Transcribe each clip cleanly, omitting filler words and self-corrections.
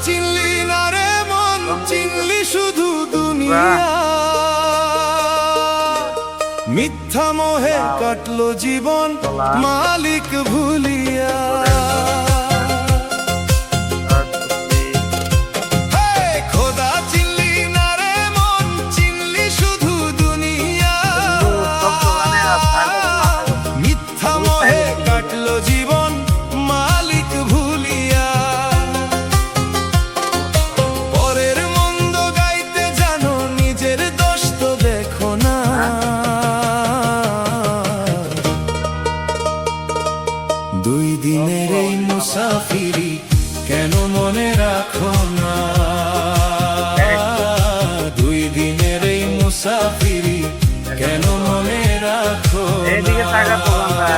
চিনলি না রে মন, চিনলি শুধু দুনিয়া। মিথ্যা মোহে কাটলো জীবন মালিক ভুলিয়া। খোদা চিনলি না রে মন, চিনলি শুধু দুনিয়া। মিথ্যা মোহে কাটলো জীবন মালিক ভুলিয়া। পরের মন্দ গাইতে জানো, নিজের দোষ তো দেখো না। দুই দিনের এই মুসাফিরি কেন মনে রাখো না? দুই দিনের এই মুসাফিরি কেন মনে রাখো না?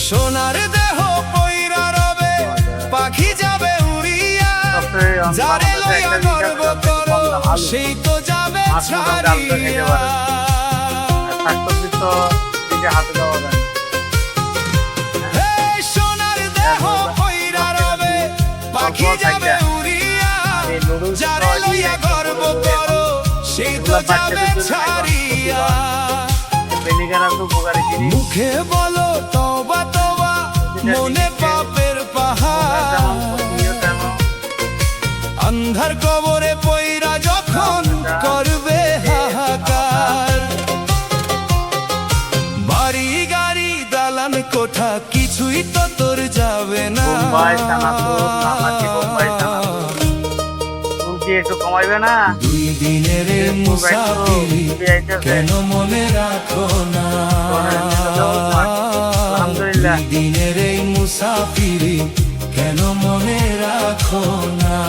সোনার দেহ পইরা রবে, পাখি যাবে উড়িয়া। যারে লইয়া গর্ব করো, সেই তো যাবে ছাড়িয়া। সোনার দেহ পইরা রবে, পাখি যাবে উড়িয়া। যারে লইয়া গর্ব করো, সেই তো যাবে ছাড়িয়া। মুখে বলো তওবা তওবা, মনে পাপের পাহাড়। অন্ধার কবরে পইরা যখন করবে হাহাকার। বাড়ি গাড়ি দালান কোঠা কিছুই তো তোর যাবে না। একটু কমাইবে না? দুই দিনের মুসাফিরি কেন মনে রাখো না? আলহামদুলিল্লাহ। দুই দিনের এই মুসাফিরি কেন মনে রাখো না?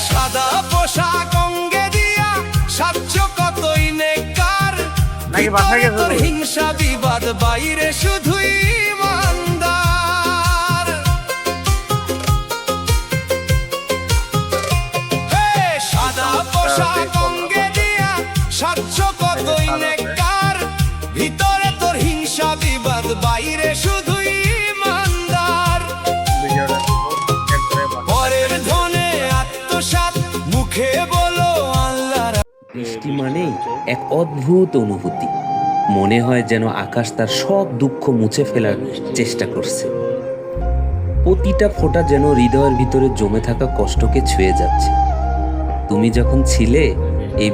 সাদা পোশাক অঙ্গে দিয়া সাচ্য কতই নেকার। ভিতর হিংসা বিবাদ, বাইরে শুধুই ইমানদার। সাদা পোশাক অঙ্গে দিয়া সাচ্য কতই নেকার। ভিতরে তোর হিংসা বিবাদ, বাইরে শুধুই ইমানদার। পরের ধনে আত্মসাৎ, মুখে বলো আল্লাহ। বৃষ্টি মানেই এক অদ্ভুত অনুভূতি। মনে হয় যেন আকাশ তার সব দুঃখ মুছে ফেলার চেষ্টা করছে। প্রতিটা ফোঁটা যেন হৃদয়ের ভিতরে জমে থাকা কষ্টকে ছুঁয়ে যাচ্ছে। তুমি যখন ছিলে এই